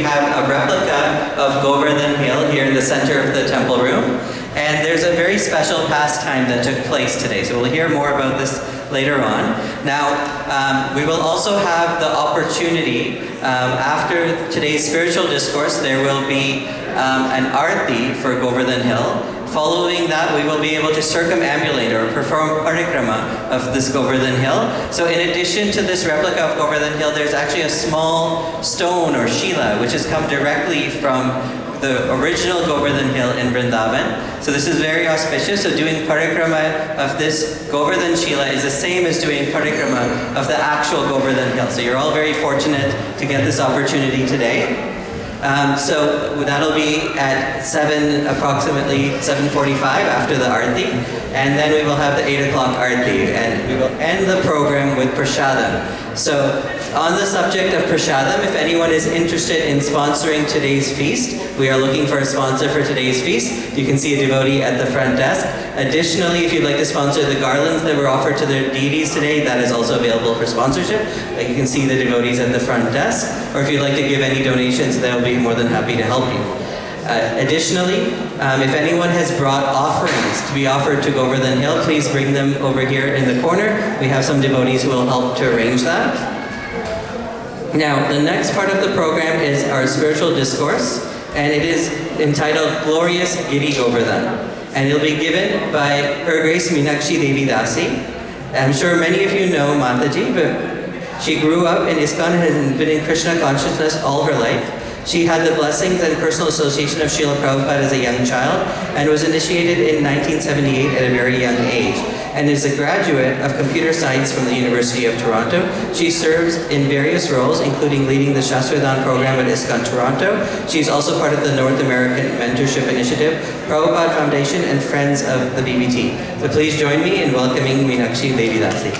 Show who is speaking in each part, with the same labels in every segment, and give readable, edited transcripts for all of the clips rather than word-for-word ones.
Speaker 1: have a replica of Govardhan Hill here in the center of the temple room. And there's a very special pastime that took place today. So we'll hear more about this later on. Now, we will also have the opportunity, after today's spiritual discourse, there will be an arti for Govardhan Hill. Following that, we will be able to circumambulate or perform parikrama of this Govardhan Hill. So in addition to this replica of Govardhan Hill, there's actually a small stone or shila, which has come directly from the original Govardhan Hill in Vrindavan. So this is very auspicious. So doing parikrama of this Govardhan Shila is the same as doing parikrama of the actual Govardhan Hill. So you're all very fortunate to get this opportunity today. So that'll be at approximately 7:45 after the Arti. And then we will have the 8 o'clock Arti. And we will end the program with Prashadam. So on the subject of Prashadam, if anyone is interested in sponsoring today's feast, we are looking for a sponsor for today's feast. You can see a devotee at the front desk. Additionally, if you'd like to sponsor the garlands that were offered to their deities today, that is also available for sponsorship. You can see the devotees at the front desk. Or if you'd like to give any donations, they'll be more than happy to help you. Additionally, if anyone has brought offerings to be offered to Govardhan Hill, please bring them over here in the corner. We have some devotees who will help to arrange that. Now, the next part of the program is our spiritual discourse, and it is entitled Glorious Giri Govardhan. And it'll be given by Her Grace Minakshi Devi Dasi. I'm sure many of you know Mataji, but she grew up in Iskcon and has been in Krishna consciousness all her life. She had the blessings and personal association of Srila Prabhupada as a young child and was initiated in 1978 at a very young age, and is a graduate of computer science from the University of Toronto. She serves in various roles, including leading the Shastradhan program at Iskcon Toronto. She's also part of the North American Mentorship Initiative, Prabhupada Foundation, and Friends of the BBT. So please join me in welcoming Minakshi Devi Dasi.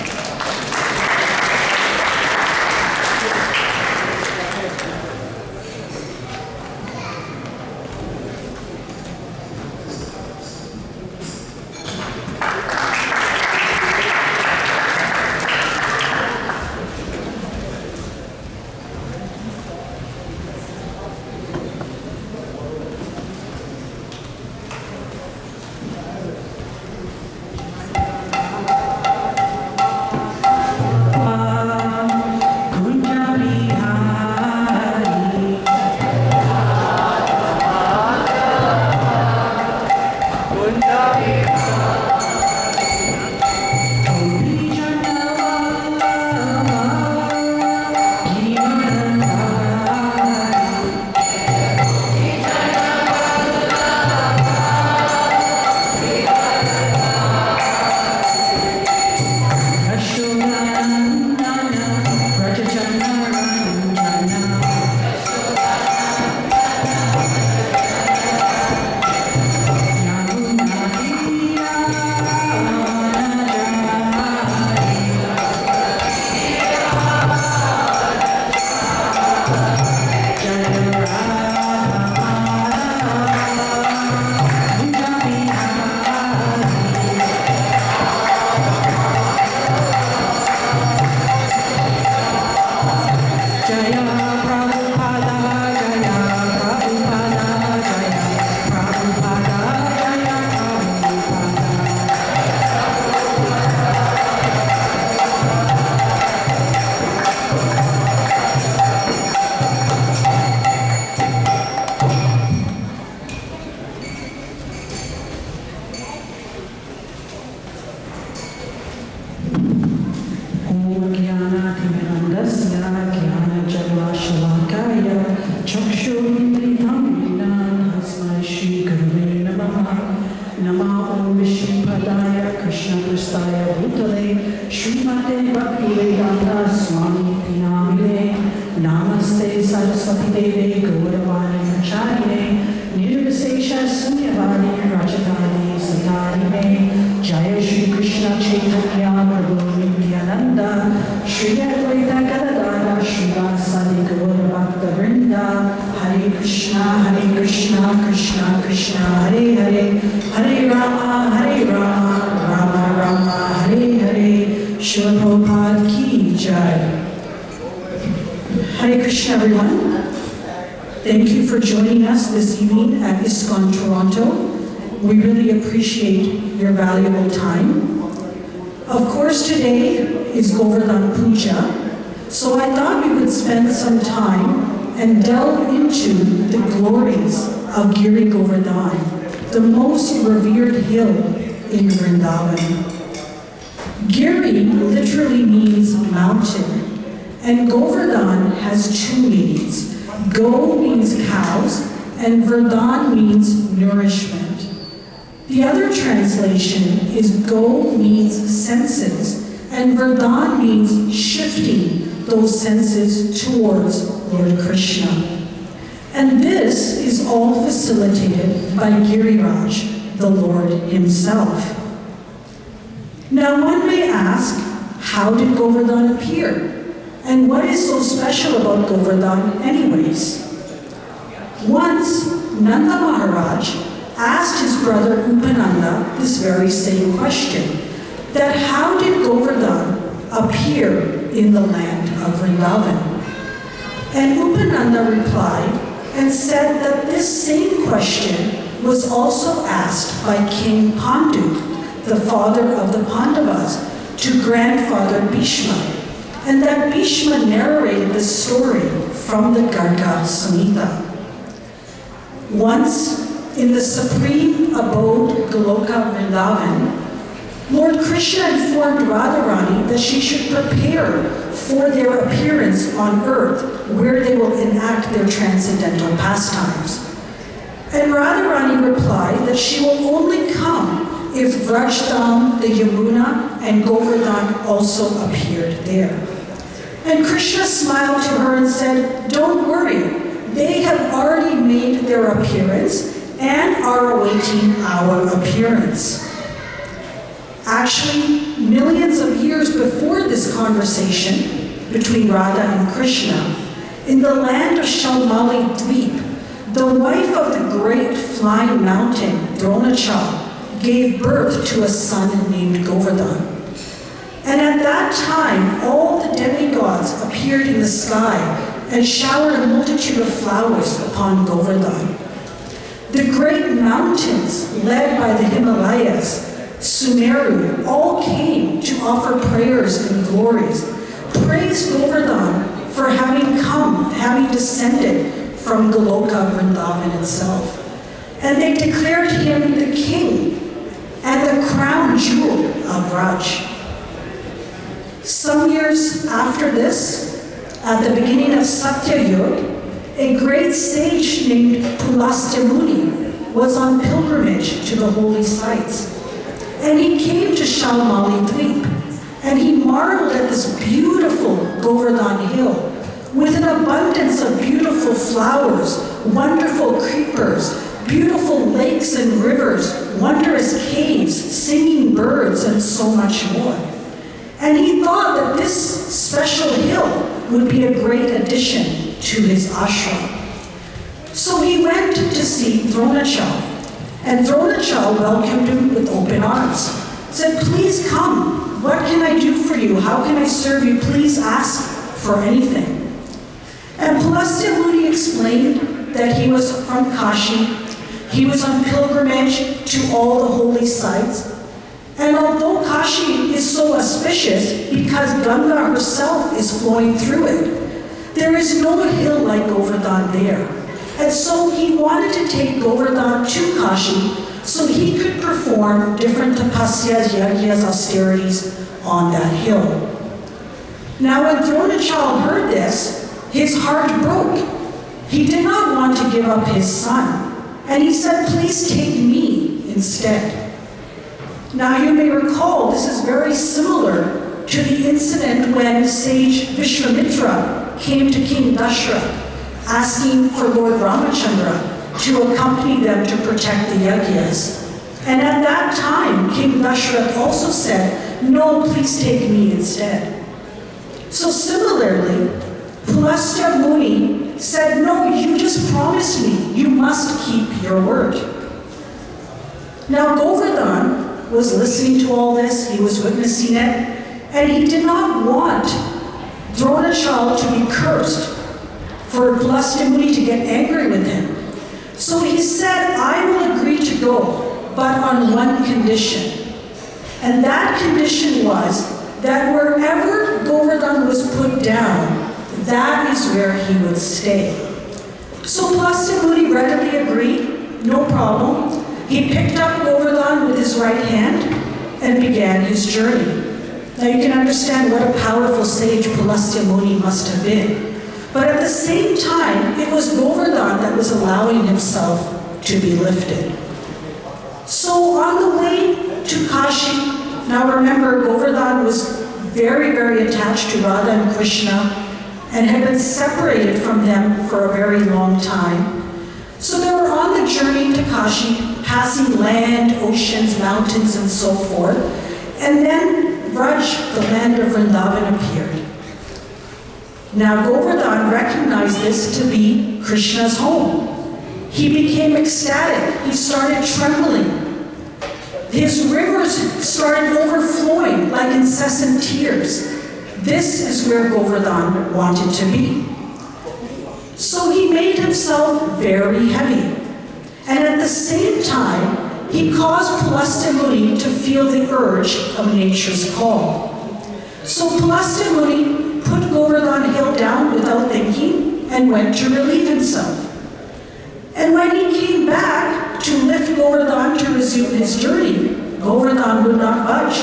Speaker 2: Thank you for joining us this evening at Iskcon Toronto. We really appreciate your valuable time. Of course, today is Govardhan Puja, so I thought we would spend some time and delve into the glories of Giri Govardhan, the most revered hill in Vrindavan. Giri literally means mountain, and Govardhan has two meanings. Go means cows, and Vardhan means nourishment. The other translation is go means senses, and Vardhan means shifting those senses towards Lord Krishna. And this is all facilitated by Giriraj, the Lord himself. Now one may ask, how did Govardhan appear? And what is so special about Govardhan anyways? Once, Nanda Maharaj asked his brother Upananda this very same question, that how did Govardhan appear in the land of Vrindavan? And Upananda replied and said that this same question was also asked by King Pandu, the father of the Pandavas, to grandfather Bhishma, and that Bhishma narrated the story from the Garga Samhita. Once, in the supreme abode Goloka Vrindavan, Lord Krishna informed Radharani that she should prepare for their appearance on earth, where they will enact their transcendental pastimes. And Radharani replied that she will only come if Vrajdam, the Yamuna, and Govardhan also appeared there. And Krishna smiled to her and said, "Don't worry, they have already made their appearance and are awaiting our appearance." Actually, millions of years before this conversation between Radha and Krishna, in the land of Shalmali Dweep, the wife of the great flying mountain, Dronachal, gave birth to a son named Govardhan. And at that time, all the demigods appeared in the sky and showered a multitude of flowers upon Govardhan. The great mountains, led by the Himalayas, Sumeru, all came to offer prayers and glories, praised Govardhan for having descended from Goloka Vrindavan itself. And they declared him the king and the crown jewel of Raj. Some years after this, at the beginning of Satya Yuga, a great sage named Pulastya Muni was on pilgrimage to the holy sites. And he came to Shalmali Dweep, and he marveled at this beautiful Govardhan hill with an abundance of beautiful flowers, wonderful creepers, beautiful lakes and rivers, wondrous caves, singing birds, and so much more. And he thought that this special hill would be a great addition to his ashram. So he went to see Dronachal, and Dronachal welcomed him with open arms. Said, "Please come, what can I do for you? How can I serve you? Please ask for anything." And Pulastya Muni explained that he was from Kashi. He was on pilgrimage to all the holy sites. And although Kashi is so auspicious because Ganga herself is flowing through it, there is no hill like Govardhan there. And so he wanted to take Govardhan to Kashi so he could perform different tapasyas, yagyas, austerities on that hill. Now when Dronachal heard this, his heart broke. He did not want to give up his son, and he said, "Please take me instead." Now you may recall this is very similar to the incident when sage Vishwamitra came to King Dashrath asking for Lord Ramachandra to accompany them to protect the yagyas. And at that time, King Dashrath also said, "No, please take me instead." So similarly, Pulastya Muni said, "No, you just promised me. You must keep your word." Now Govardhan was listening to all this, he was witnessing it, and he did not want Dronachal to be cursed, for Pulastya Muni to get angry So he said, I will agree to go, but on one condition. And that condition was that wherever Govardhan was put down, that is where he would stay. So Pulastamuni readily agreed, no problem. He picked up Govardhan with his right hand and began his journey. Now you can understand what a powerful sage Pulastamuni must have been. But at the same time, it was Govardhan that was allowing himself to be lifted. So on the way to Kashi, now remember Govardhan was very, very attached to Radha and Krishna and had been separated from them for a very long time. So they were on the journey to Kashi, passing land, oceans, mountains, and so forth. And then Vraj, the land of Vrindavan, appeared. Now Govardhan recognized this to be Krishna's home. He became ecstatic. He started trembling. His rivers started overflowing like incessant tears. This is where Govardhan wanted to be. So he made himself very heavy. And at the same time, he caused Pulastamuni to feel the urge of nature's call. So Pulastamuni put Govardhan hill down without thinking and went to relieve himself. And when he came back to lift Govardhan to resume his journey, Govardhan would not budge.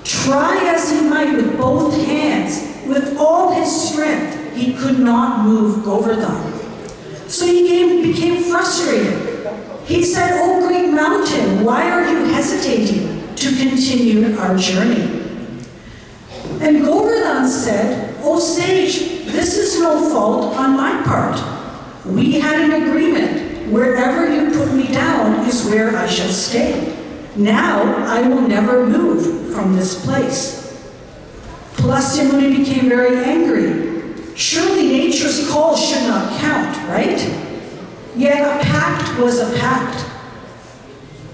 Speaker 2: Try as he might with both hands, with all his strength, he could not move Govardhan. So he became frustrated. He said, "Oh great mountain, why are you hesitating to continue our journey?" And Govardhan said, "Oh sage, this is no fault on my part. We had an agreement. Wherever you put me down is where I shall stay. Now I will never move from this place." Pulastamuni became very angry. Surely nature's call should not count, right? Yet a pact was a pact.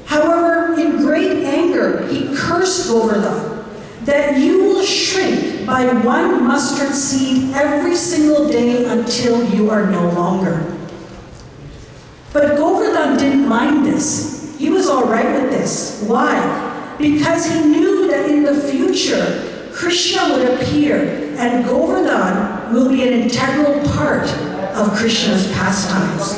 Speaker 2: However, in great anger, he cursed Govardhan that you will shrink by one mustard seed every single day until you are no longer. But Govardhan didn't mind this. He was all right with this. Why? Because he knew that in the future, Krishna would appear and Govardhan will be an integral part of Krishna's pastimes.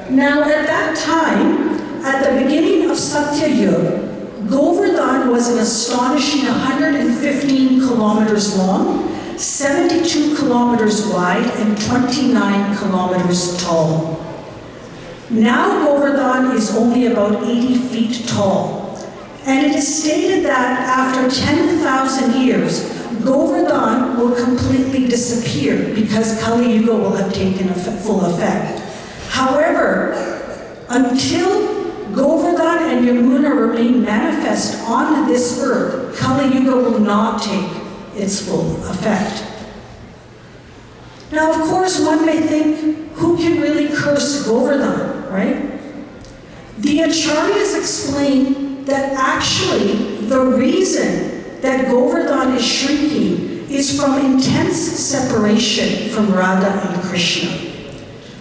Speaker 2: Now at that time, at the beginning of Satya Yuga, Govardhan was an astonishing 115 kilometers long, 72 kilometers wide, and 29 kilometers tall. Now Govardhan is only about 80 feet tall, and it is stated that after 10,000 years, Govardhan will completely disappear because Kali Yuga will have taken full effect. However, until Govardhan and Yamuna remain manifest on this earth, Kali Yuga will not take its full effect. Now, of course, one may think, who can really curse Govardhan, right? The Acharyas explain that actually the reason that Govardhan is shrinking is from intense separation from Radha and Krishna.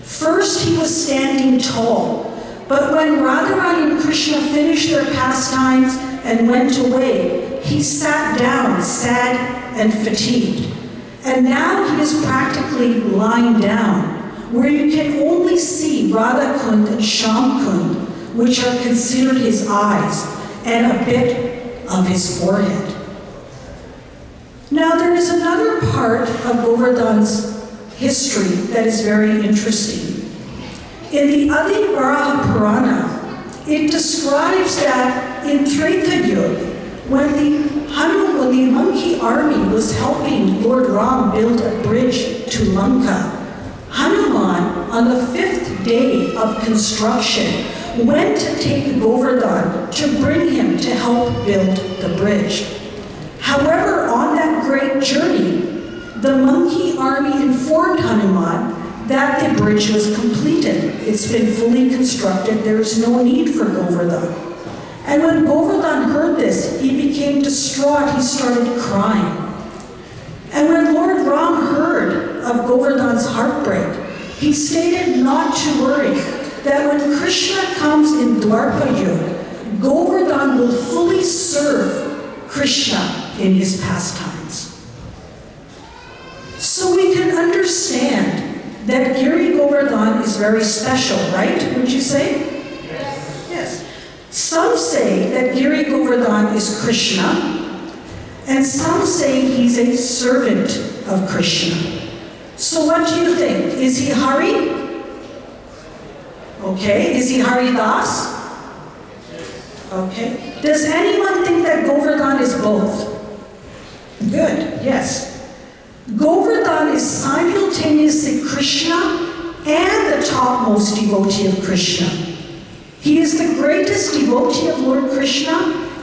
Speaker 2: First, he was standing tall, but when Radharani and Krishna finished their pastimes and went away, he sat down, sad and fatigued. And now he is practically lying down, where you can only see Radha Kund and Sham Kund, which are considered his eyes, and a bit of his forehead. Now there is another part of Govardhan's history that is very interesting. In the Adi Varaha Purana, it describes that in Treta Yuga, when the monkey army was helping Lord Ram build a bridge to Lanka, Hanuman, on the 5th day of construction, went to take Govardhan to bring him to help build the bridge. However, on that great journey, the monkey army informed Hanuman that the bridge was completed. It's been fully constructed. There is no need for Govardhan. And when Govardhan heard this, he became distraught. He started crying. And when Lord Ram heard of Govardhan's heartbreak, he stated not to worry, that when Krishna comes in Dwarpa Yuga, Govardhan will fully serve Krishna in his pastimes. So we can understand that Giri Govardhan is very special, right? Would you say? Yes. Some say that Giri Govardhan is Krishna, and some say he's a servant of Krishna. So what do you think? Is he Hari? Okay. Is he Hari Das? Okay. Does anyone think that Govardhan is both? Good. Yes. Govardhan is simultaneously Krishna and the topmost devotee of Krishna. He is the greatest devotee of Lord Krishna,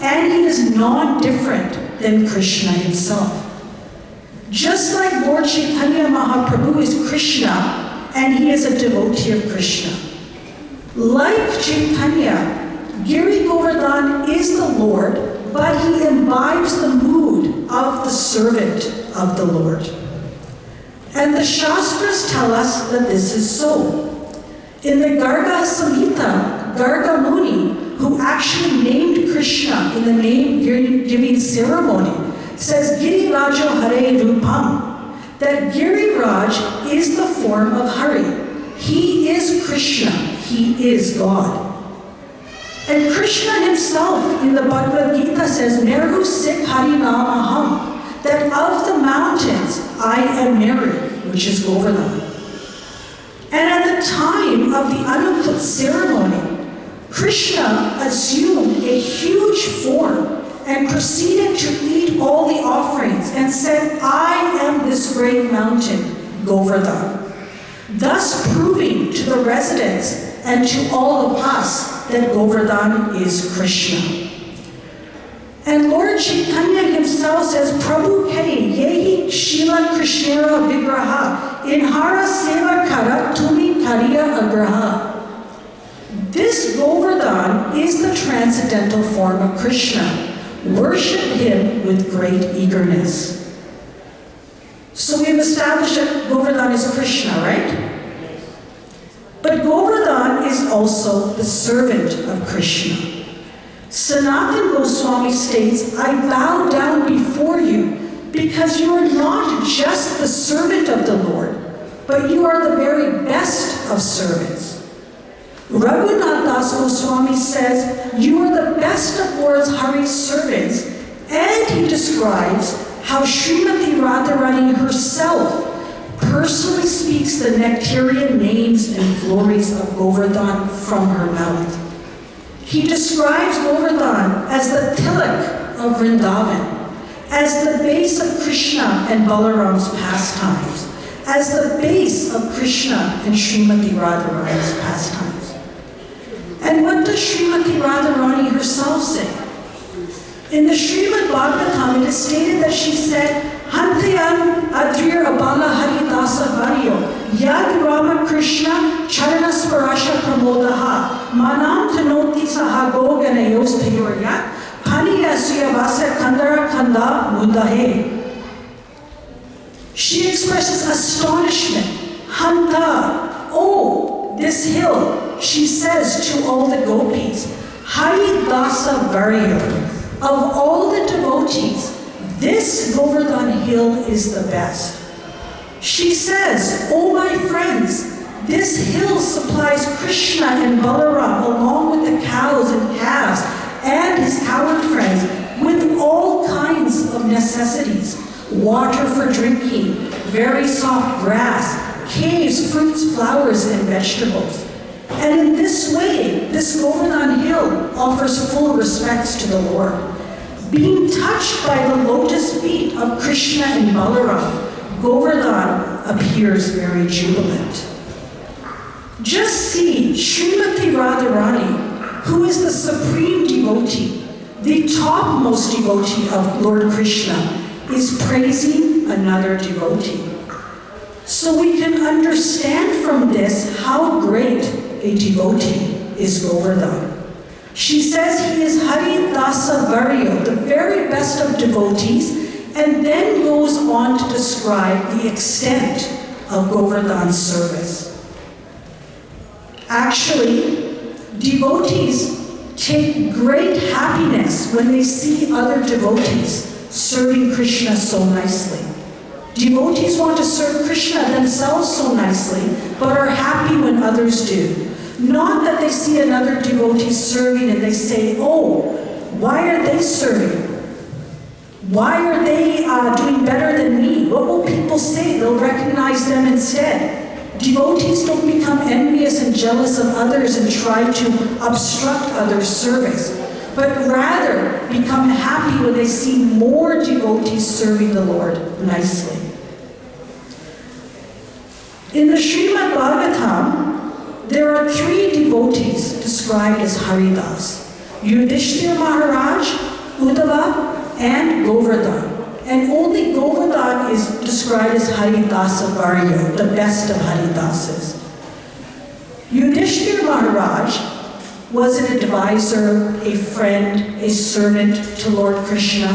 Speaker 2: and he is non-different than Krishna himself. Just like Lord Chaitanya Mahaprabhu is Krishna, and he is a devotee of Krishna. Like Chaitanya, Giri Govardhan is the Lord, but he imbibes the mood of the servant of the Lord. And the Shastras tell us that this is so. In the Garga Samhita, Garga Muni, who actually named Krishna in the name-giving ceremony, says Giri Rajo Hare Rupam, that Giriraj is the form of Hari. He is Krishna. He is God. And Krishna himself in the Bhagavad Gita says, Meru Sikh Hari Namaham, that of the mountains I am Meru, which is Govardhan. And at the time of the Anukut ceremony, Krishna assumed a huge form and proceeded to eat all the offerings and said, I am this great mountain, Govardhan. Thus proving to the residents and to all of us that Govardhan is Krishna. And Lord Chaitanya himself says, Prabhu Ke Yehi Shila Krishnera Vigraha Inhara Seva Kara Tumi Kariya Agraha. This Govardhan is the transcendental form of Krishna. Worship him with great eagerness. So we've established that Govardhan is Krishna, right? But Govardhan is also the servant of Krishna. Sanatana Goswami states, I bow down before you because you are not just the servant of the Lord, but you are the very best of servants. Raghunath Das Goswami says, you are the best of Lord Hari's servants, and he describes how Srimati Radharani herself personally speaks the nectarian names and glories of Govardhan from her mouth. He describes Govardhan as the tilak of Vrindavan, as the base of Krishna and Balaram's pastimes, as the base of Krishna and Srimati Radharani's pastimes. And what does Srimati Radharani herself say? In the Srimad Bhagavatam, it is stated that she said, Hantayan Adrir Abala Haridasa Varyo Yad Rama Krishna Charana Sparasha Pramodaha Manam Tanoti Sahago Ganayos Tayorya Pani Asya Vasa Kandara Kanda Mudahe. She expresses astonishment. Hanta, oh, this hill, she says to all the gopis, Haridasa Varyo. Of all the devotees, this Govardhan hill is the best. She says, oh my friends, this hill supplies Krishna and Balaram along with the cows and calves and his coward friends with all kinds of necessities. Water for drinking, very soft grass, caves, fruits, flowers, and vegetables. And in this way, this Govardhan hill offers full respects to the Lord. Being touched by the lotus feet of Krishna and Balaram, Govardhan appears very jubilant. Just see Srimati Radharani, who is the supreme devotee, the topmost devotee of Lord Krishna, is praising another devotee. So we can understand from this how great a devotee is Govardhan. She says he is Hari Dasa Varyo, the very best of devotees, and then goes on to describe the extent of Govardhan's service. Actually, devotees take great happiness when they see other devotees serving Krishna so nicely. Devotees want to serve Krishna themselves so nicely, but are happy when others do. Not that they see another devotee serving and they say, oh, why are they serving? Why are they doing better than me? What will people say? They'll recognize them instead. Devotees don't become envious and jealous of others and try to obstruct others' service, but rather become happy when they see more devotees serving the Lord nicely. In the Srimad Bhagavatam, there are 3 devotees described as Haridas: Yudhishthira Maharaj, Uddhava, and Govardhan. And only Govardhan is described as Haridasa Varya, the best of Haridasas. Yudhishthira Maharaj was an advisor, a friend, a servant to Lord Krishna.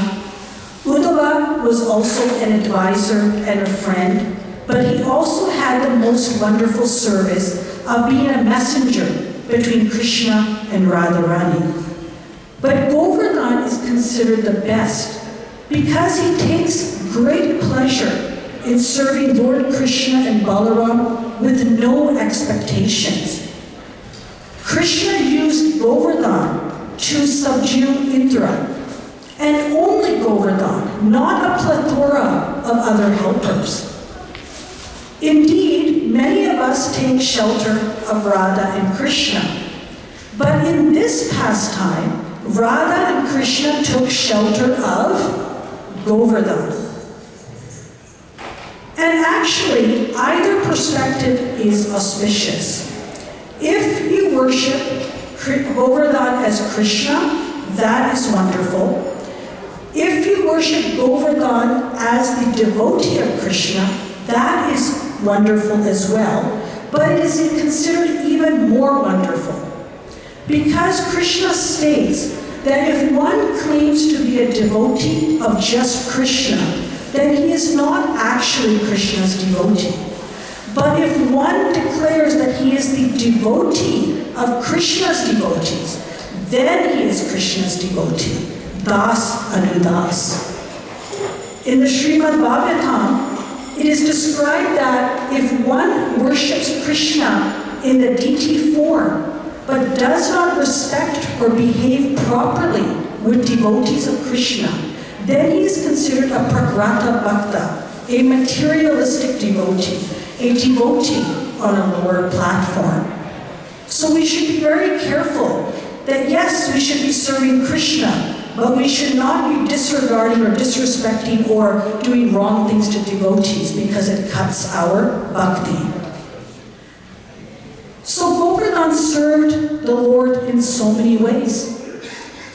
Speaker 2: Uddhava was also an advisor and a friend, but he also had the most wonderful service of being a messenger between Krishna and Radharani. But Govardhan is considered the best because he takes great pleasure in serving Lord Krishna and Balaram with no expectations. Krishna used Govardhan to subdue Indra, and only Govardhan, not a plethora of other helpers. Indeed, many of us take shelter of Radha and Krishna, but in this pastime, Radha and Krishna took shelter of Govardhan. And actually, either perspective is auspicious. If you worship Govardhan as Krishna, that is wonderful. If you worship Govardhan as the devotee of Krishna, that is wonderful as well, but it is considered even more wonderful. Because Krishna states that if one claims to be a devotee of just Krishna, then he is not actually Krishna's devotee. But if one declares that he is the devotee of Krishna's devotees, then he is Krishna's devotee. Das Anudas. In the Srimad Bhagavatam, it is described that if one worships Krishna in the deity form, but does not respect or behave properly with devotees of Krishna, then he is considered a prakrata bhakta, a materialistic devotee, a devotee on a lower platform. So we should be very careful that yes, we should be serving Krishna, but we should not be disregarding or disrespecting or doing wrong things to devotees because it cuts our bhakti. So Govardhan served the Lord in so many ways.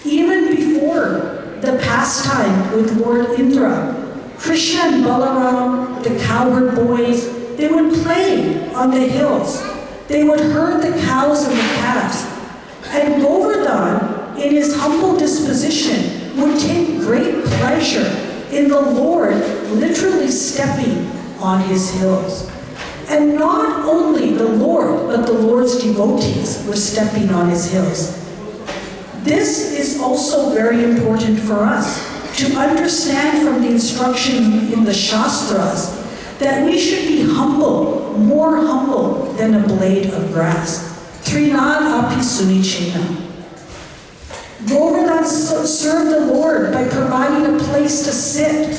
Speaker 2: Even before the pastime with Lord Indra, Krishna and Balaram, the cowherd boys, they would play on the hills. They would herd the cows and the calves. And Govardhan, in his humble disposition, would take great pleasure in the Lord literally stepping on his hills. And not only the Lord, but the Lord's devotees were stepping on his hills. This is also very important for us to understand from the instruction in the Shastras that we should be humble, more humble than a blade of grass. Trinad api sunichena. Govardhan served the Lord by providing a place to sit,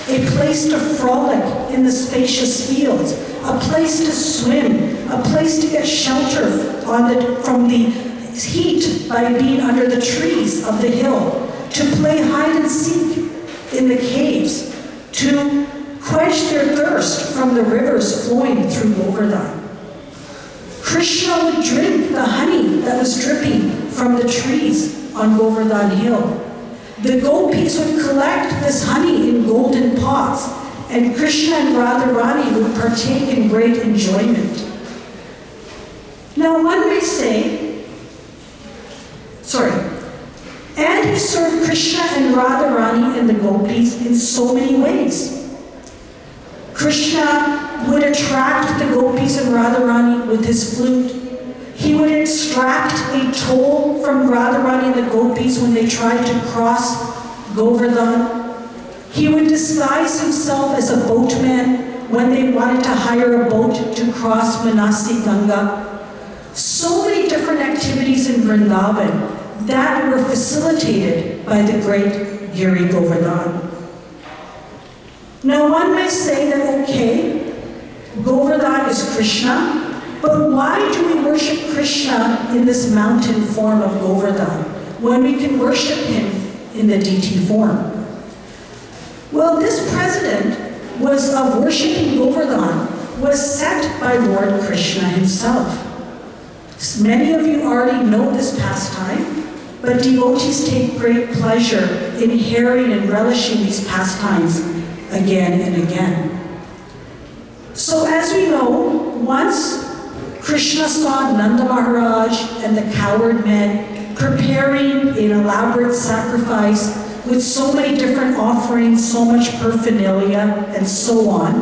Speaker 2: a place to frolic in the spacious fields, a place to swim, a place to get shelter from the heat by being under the trees of the hill, to play hide and seek in the caves, to quench their thirst from the rivers flowing through Govardhan. Krishna would drink the honey that was dripping from the trees on Govardhan Hill. The gopis would collect this honey in golden pots, and Krishna and Radharani would partake in great enjoyment. Now one may say, and he served Krishna and Radharani and the gopis in so many ways. Krishna would attract the gopis and Radharani with his flute. He would would extract a toll from Radharani and the gopis when they tried to cross Govardhan. He would disguise himself as a boatman when they wanted to hire a boat to cross Minakshi Ganga. So many different activities in Vrindavan that were facilitated by the great Giri Govardhan. Now one may say that, okay, Govardhan is Krishna, but why do we worship Krishna in this mountain form of Govardhan when we can worship him in the deity form? Well, this precedent of worshiping Govardhan was set by Lord Krishna himself. Many of you already know this pastime, but devotees take great pleasure in hearing and relishing these pastimes again and again. So as we know, once Krishna saw Nanda Maharaj and the coward men preparing an elaborate sacrifice with so many different offerings, so much paraphernalia, and so on.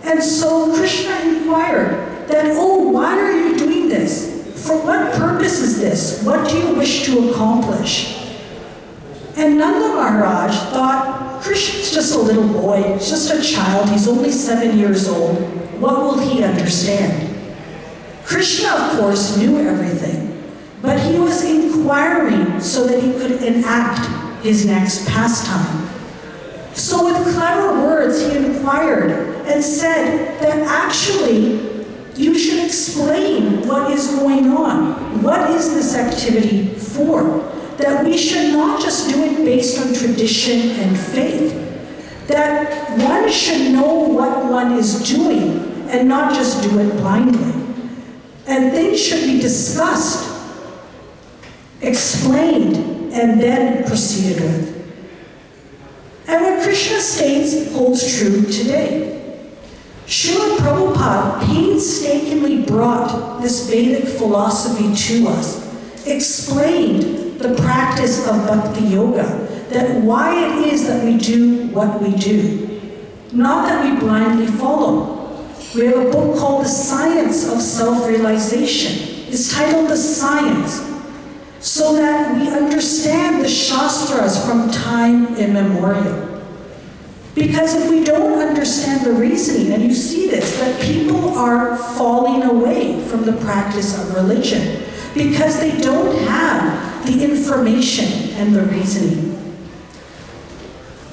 Speaker 2: And so Krishna inquired that, oh, why are you doing this? For what purpose is this? What do you wish to accomplish? And Nanda Maharaj thought, Krishna's just a little boy, he's just a child, he's only 7 years old. What will he understand? Krishna, of course, knew everything, but he was inquiring so that he could enact his next pastime. So with clever words, he inquired and said that actually, you should explain what is going on. What is this activity for? That we should not just do it based on tradition and faith. That one should know what one is doing and not just do it blindly. And things should be discussed, explained, and then proceeded with. And what Krishna states holds true today. Srila Prabhupada painstakingly brought this Vedic philosophy to us, explained the practice of Bhakti Yoga, that why it is that we do what we do, not that we blindly follow. We have a book called The Science of Self-Realization. It's titled The Science, so that we understand the Shastras from time immemorial. Because if we don't understand the reasoning, and you see this, that people are falling away from the practice of religion because they don't have the information and the reasoning.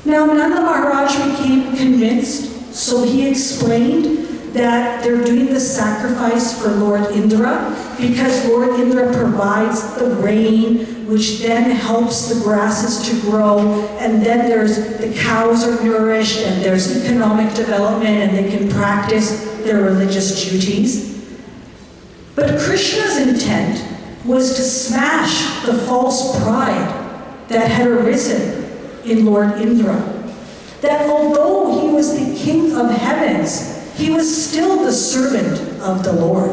Speaker 2: Now, Nanda Maharaj became convinced, so he explained that they're doing the sacrifice for Lord Indra because Lord Indra provides the rain, which then helps the grasses to grow, and then the cows are nourished, and there's economic development, and they can practice their religious duties. But Krishna's intent was to smash the false pride that had arisen in Lord Indra. That although he was the king of heavens, he was still the servant of the Lord.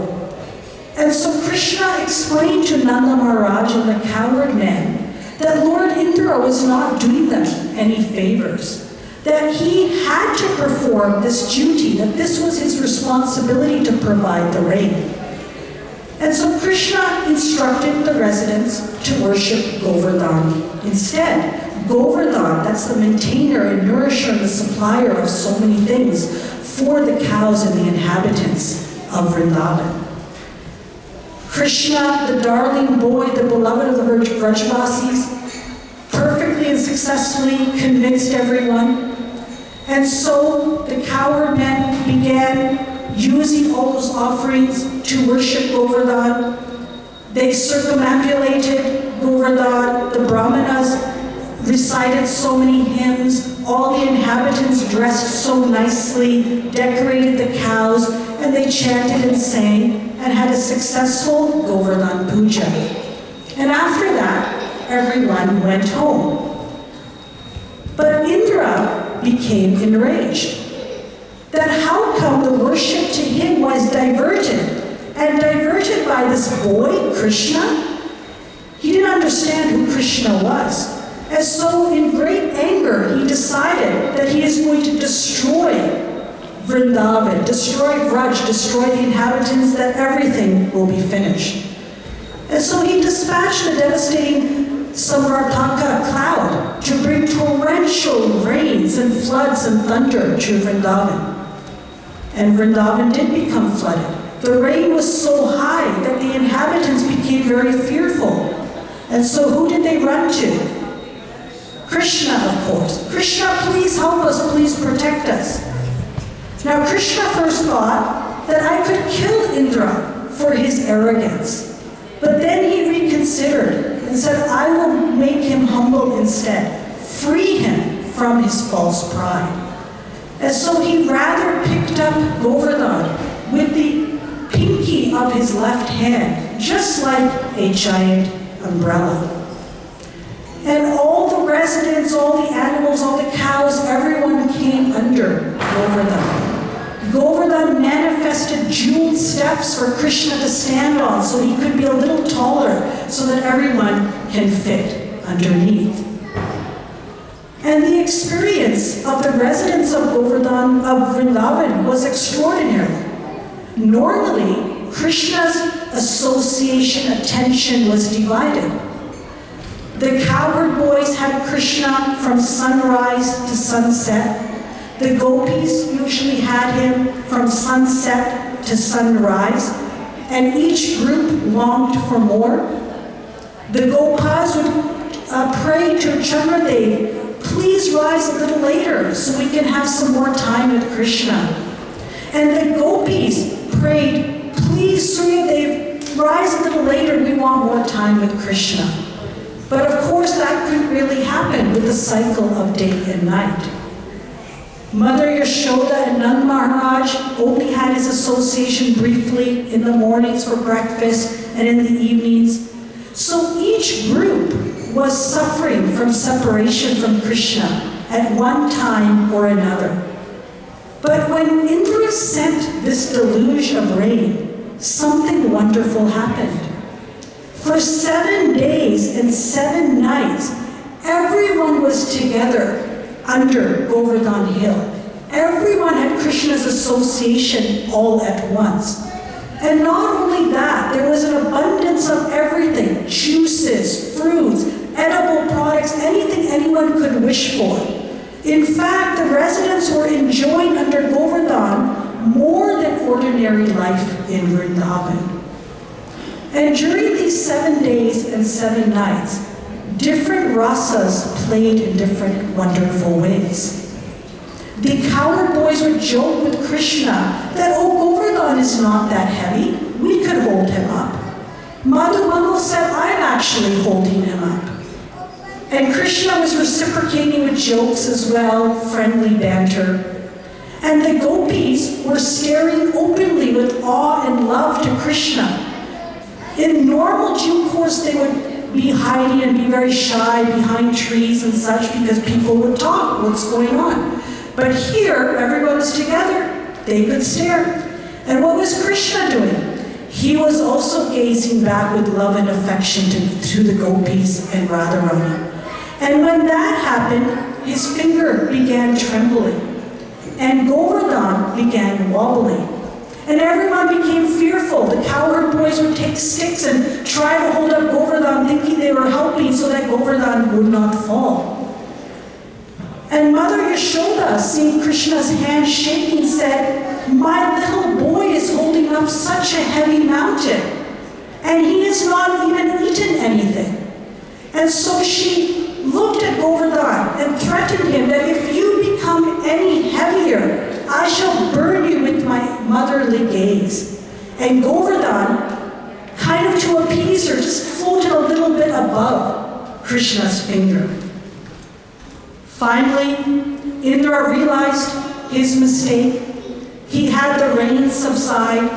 Speaker 2: And so Krishna explained to Nanda Maharaj and the coward men that Lord Indra was not doing them any favors, that he had to perform this duty, that this was his responsibility to provide the rain. And so Krishna instructed the residents to worship Govardhan instead. Govardhan, that's the maintainer and nourisher and the supplier of so many things for the cows and the inhabitants of Vrindavan. Krishna, the darling boy, the beloved of the Vrajavasis, perfectly and successfully convinced everyone. And so the coward men began using all those offerings to worship Govardhan. They circumambulated Govardhan. The Brahmanas recited so many hymns. All the inhabitants dressed so nicely, decorated the cows, and they chanted and sang and had a successful Govardhan Puja. And after that, everyone went home. But Indra became enraged. That how come the worship to him was diverted, and diverted by this boy, Krishna? He didn't understand who Krishna was. And so in great anger, he decided that he is going to destroy Vrindavan, destroy Vraj, destroy the inhabitants, that everything will be finished. And so he dispatched the devastating Samvartaka cloud to bring torrential rains and floods and thunder to Vrindavan. And Vrindavan did become flooded. The rain was so high that the inhabitants became very fearful. And so who did they run to? Krishna, of course. Krishna, please help us, please protect us. Now Krishna first thought that I could kill Indra for his arrogance. But then he reconsidered and said, I will make him humble instead, free him from his false pride. And so he rather picked up Govardhan with the pinky of his left hand, just like a giant umbrella. And all the residents, all the animals, all the cows, everyone came under Govardhan. Govardhan manifested jeweled steps for Krishna to stand on so he could be a little taller so that everyone can fit underneath. And the experience of the residents of Govardhan, of Vrindavan, was extraordinary. Normally, Krishna's association attention was divided. The cowherd boys had Krishna from sunrise to sunset. The gopis usually had him from sunset to sunrise, and each group longed for more. The gopas would pray to Chandradev, please rise a little later so we can have some more time with Krishna. And the gopis prayed, please Suryadev, rise a little later, we want more time with Krishna. But of course that couldn't really happen with the cycle of day and night. Mother Yashoda and Nand Maharaj only had his association briefly in the mornings for breakfast and in the evenings. So each group was suffering from separation from Krishna at one time or another. But when Indra sent this deluge of rain, something wonderful happened. For 7 days and 7 nights, everyone was together under Govardhan Hill. Everyone had Krishna's association all at once. And not only that, there was an abundance of everything, juices, fruits, edible products, anything anyone could wish for. In fact, the residents were enjoying under Govardhan more than ordinary life in Vrindavan. And during these 7 days and 7 nights, different rasas played in different wonderful ways. The cowherd boys would joke with Krishna that, oh, Govardhan is not that heavy, we could hold him up. Madhubangal said, I'm actually holding him up. And Krishna was reciprocating with jokes as well, friendly banter. And the gopis were staring openly with awe and love to Krishna. In normal due course, they would be hiding and be very shy behind trees and such because people would talk, what's going on. But here, everyone was together. They could stare. And what was Krishna doing? He was also gazing back with love and affection to the gopis and Radharani. And when that happened, his finger began trembling. And Govardhan began wobbling. And everyone became fearful. The cowherd boys would take sticks and try to hold up Govardhan, thinking they were helping so that Govardhan would not fall. And Mother Yashoda, seeing Krishna's hand shaking, said, my little boy is holding up such a heavy mountain, and he has not even eaten anything. And so she looked at Govardhan and threatened him that if you become any heavier, I shall burn you with my motherly gaze. And Govardhan, kind of to appease her, just floated a little bit above Krishna's finger. Finally, Indra realized his mistake. He had the rain subside,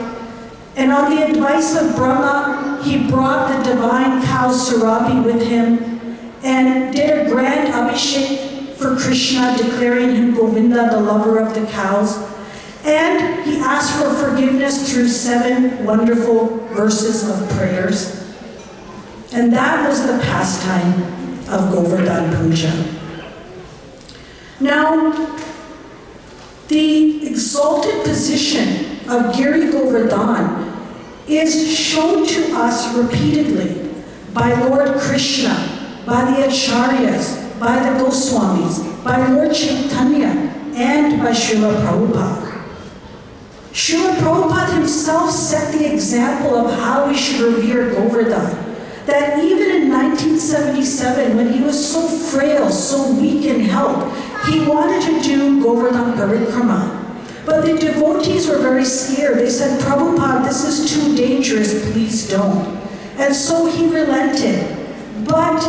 Speaker 2: and on the advice of Brahma, he brought the divine cow Surabi with him and did a grand abhishek for Krishna, declaring him Govinda, the lover of the cows. And he asked for forgiveness through 7 wonderful verses of prayers. And that was the pastime of Govardhan Puja. Now, the exalted position of Giri Govardhan is shown to us repeatedly by Lord Krishna, by the Acharyas, by the Goswamis, by Lord Chaitanya, and by Srila Prabhupada. Srila Prabhupada himself set the example of how we should revere Govardhan. That even in 1977, when he was so frail, so weak in health, he wanted to do Govardhan Parikrama. But the devotees were very scared. They said, Prabhupada, this is too dangerous, please don't. And so he relented. But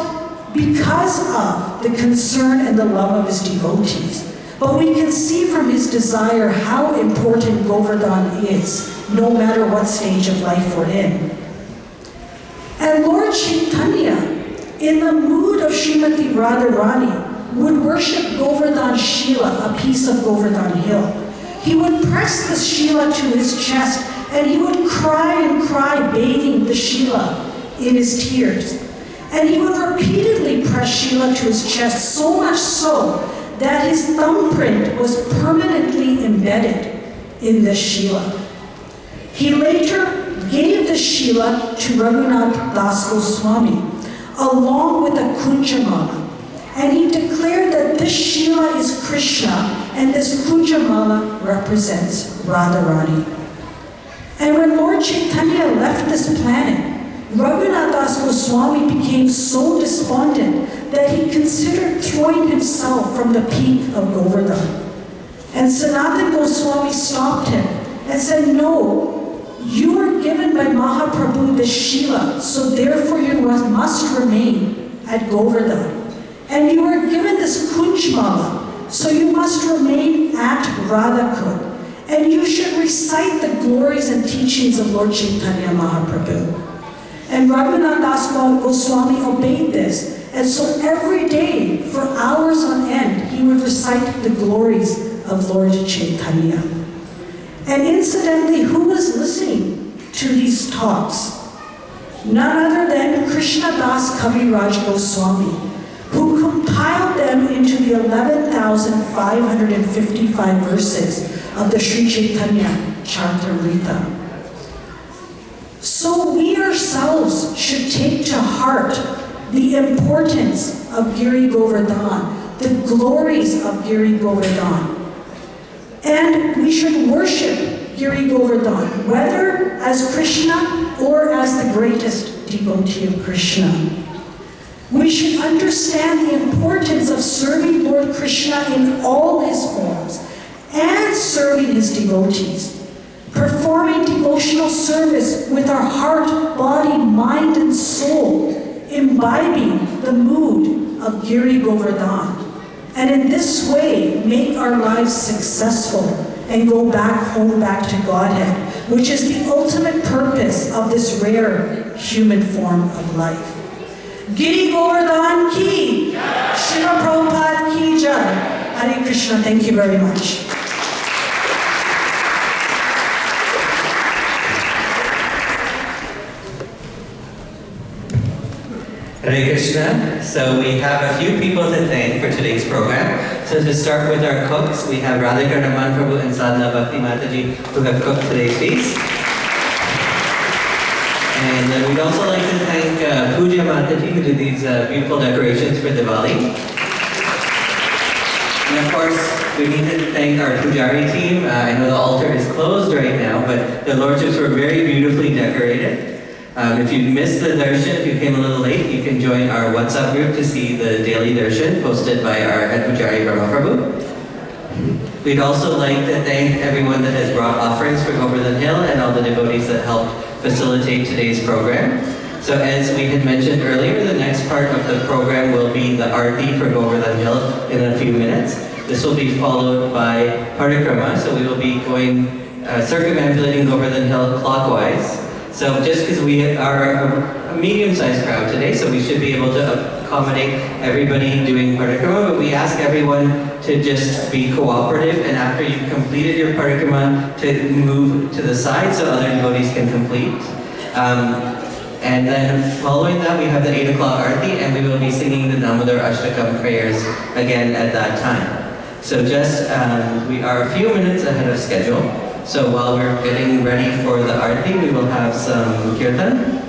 Speaker 2: because of the concern and the love of his devotees, but we can see from his desire how important Govardhan is, no matter what stage of life we're in. And Lord Chaitanya, in the mood of Srimati Radharani, would worship Govardhan Shila, a piece of Govardhan Hill. He would press the Shila to his chest, and he would cry and cry, bathing the Shila in his tears. And he would repeatedly press Shila to his chest, so much so that his thumbprint was permanently embedded in the Shila. He later gave the Shila to Raghunath Das Goswami, along with a Kunjamala. And he declared that this Shila is Krishna, and this Kunjamala represents Radharani. And when Lord Chaitanya left this planet, Raghunath Das Goswami became so despondent that he considered throwing himself from the peak of Govardhan. And Sanatana Goswami stopped him and said, no, you were given by Mahaprabhu the Shila, so therefore you must remain at Govardhan. And you were given this Kunjmala, so you must remain at Radhakund. And you should recite the glories and teachings of Lord Chaitanya Mahaprabhu. And Raghunath Das Goswami obeyed this. And so every day, for hours on end, he would recite the glories of Lord Chaitanya. And incidentally, who was listening to these talks? None other than Krishna Das Kaviraj Goswami, who compiled them into the 11,555 verses of the Sri Chaitanya Charitamrita. So we ourselves should take to heart the importance of Giri Govardhan, the glories of Giri Govardhan. And we should worship Giri Govardhan, whether as Krishna or as the greatest devotee of Krishna. We should understand the importance of serving Lord Krishna in all his forms and serving his devotees. Performing devotional service with our heart, body, mind, and soul, imbibing the mood of Giri Govardhan. And in this way, make our lives successful and go back home, back to Godhead, which is the ultimate purpose of this rare human form of life. Giri Govardhan ki, Srila Prabhupada ki jai. Hare Krishna, thank you very much.
Speaker 1: Hare Krishna. So we have a few people to thank for today's program. So to start with our cooks, we have Radhika Raman Prabhu and Sadhana Bhakti Mataji who have cooked today's feast. And we'd also like to thank Puja Mataji who did these beautiful decorations for Diwali. And of course, we need to thank our Pujari team. I know the altar is closed right now, but the lordships were very beautifully decorated. If you missed the darshan, if you came a little late, you can join our WhatsApp group to see the daily darshan posted by our head Pujari Brahma Prabhu. We'd also like to thank everyone that has brought offerings for Govardhan Hill and all the devotees that helped facilitate today's program. So as we had mentioned earlier, the next part of the program will be the Aarti for Govardhan Hill in a few minutes. This will be followed by Parikrama, so we will be going circumambulating Govardhan Hill clockwise. So just because we are a medium-sized crowd today, so we should be able to accommodate everybody doing parikrama, but we ask everyone to just be cooperative, and after you've completed your parikrama, to move to the side so other devotees can complete. And then following that, we have the 8 o'clock Aarti, and we will be singing the Damodar Ashtakam prayers again at that time. So just, we are a few minutes ahead of schedule. So while we're getting ready for the Aarti, we will have some kirtan.